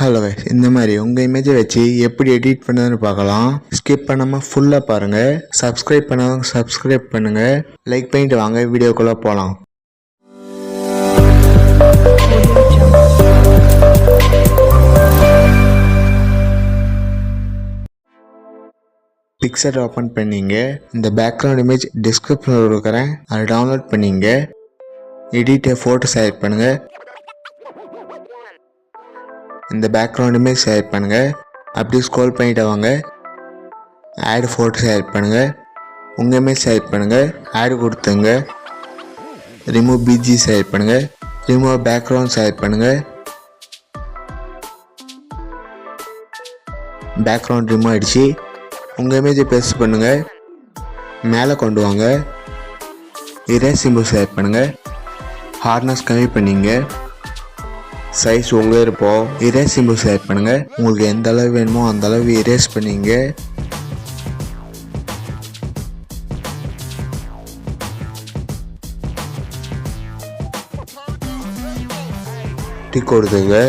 Hello guys, இந்த மாதிரி உங்கள் இமேஜை வச்சு எப்படி எடிட் பண்ணுறதுன்னு பார்க்கலாம். ஸ்கிப் பண்ணாமல் ஃபுல்லாக பாருங்கள். சப்ஸ்கிரைப் பண்ணாதவங்க சப்ஸ்கிரைப் பண்ணுங்கள். லைக் பண்ணிட்டு வாங்க வீடியோக்குள்ளே போகலாம். பிக்சர் ஓப்பன் பண்ணிங்க. இந்த பேக்ரவுண்ட் இமேஜ் டிஸ்கிரிப்ஷனில் கொடுக்குறேன், அதை டவுன்லோட் பண்ணிங்க. எடிட்டை ஃபோட்டோ செலக்ட் பண்ணுங்கள். இந்த பேக்ரவுண்ட் இமேஜ் செலக்ட் பண்ணுங்கள். அப்படியே ஸ்க்ரோல் பண்ணிட்டு வாங்க. ஆட் ஃபோட்டோ செலக்ட் பண்ணுங்கள். உங்கள் இமேஜ் செலக்ட் பண்ணுங்கள். ஆட் கொடுத்துங்க. ரிமூவ் பிஜி செலக்ட் பண்ணுங்கள். ரிமூவ் பேக்ரவுண்ட் செலக்ட் பண்ணுங்கள். பேக்ரவுண்ட் ரிமூவ் ஆகிடுச்சு. உங்கள் இமேஜை பெருசு பண்ணுங்கள். மேலே கொண்டு வாங்க. இரேஸ் சிம்பிள் செலக்ட் பண்ணுங்கள். ஹார்ட்னஸ் கம்மி பண்ணிங்க. சைஸ் உங்கள் இருப்போம். இரேஸ் சிம்பிள் செலக்ட் பண்ணுங்கள். உங்களுக்கு எந்த அளவு வேணுமோ அந்த அளவு இரேஸ் பண்ணிங்க. டிக் கொடுத்துங்க.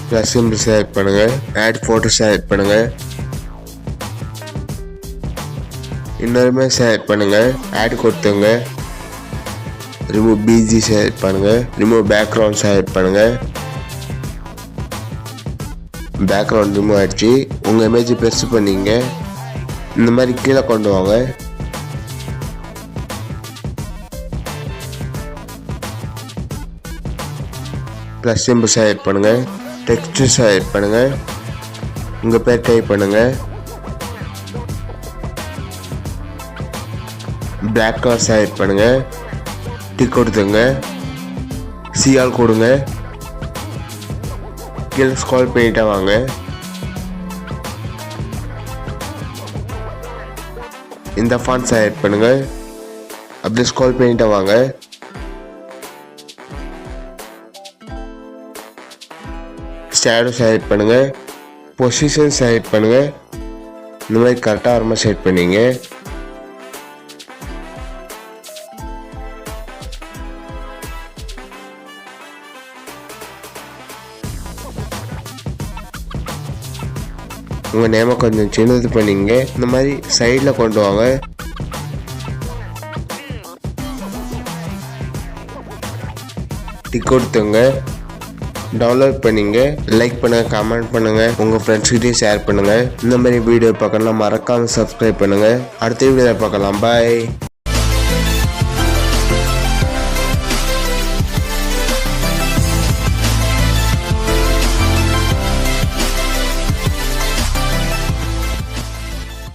ப்ளஸ் சிம்பிள் செலக்ட் பண்ணுங்கள். ஆட் ஃபோட்டோ செலக்ட் பண்ணுங்கள். இன்னொருமே செலக்ட் பண்ணுங்கள். ஆட் கொடுத்துங்க. ரிமூவ் பிஜி செலக்ட் பண்ணுங்கள். ரிமூவ் பேக்ரவுண்ட் செலக்ட் பண்ணுங்கள். பேக்ரவுண்ட் ரிமூவ் ஆகிடுச்சு. உங்கள் இமேஜ் பெருசு பண்ணிங்க. இந்த மாதிரி கீழே கொண்டு வாங்க. ப்ளஸ் சிம்பிள் செலக்ட் பண்ணுங்கள். டெக்ஸ்ட் செலக்ட் பண்ணுங்கள். உங்கள் பேர் டைப் பண்ணுங்கள். பிளாக் கலர் செலக்ட் பண்ணுங்கள். டிக் கொடுத்துங்க. சிஆல் கொடுங்க. கீழே ஸ்க்ரால் பண்ணிட்டே வாங்க. இந்த ஃபாண்ட் செலக்ட் பண்ணுங்க. அப்படியே ஸ்க்ரால் பண்ணிட்டே வாங்க. ஷேடோ செலக்ட் பண்ணுங்க. பொசிஷன் செலக்ட் பண்ணுங்க. இந்த மாதிரி கரெக்டாக வரமா செலக்ட் பண்ணிங்க. உங்கள் நேமை கொஞ்சம் சின்னது பண்ணிங்க. இந்த மாதிரி சைடில் கொண்டு வாங்க. டிக் கொடுத்துங்க. டவுன்லோட் பண்ணிங்க. லைக் பண்ணுங்கள், கமெண்ட் பண்ணுங்கள், உங்கள் ஃப்ரெண்ட்ஸ்கிட்டையும் ஷேர் பண்ணுங்கள். இந்த மாதிரி வீடியோ பார்க்கலாம் மறக்காமல் சப்ஸ்கிரைப் பண்ணுங்கள். அடுத்த வீடியோவில் பார்க்கலாம். பாய்.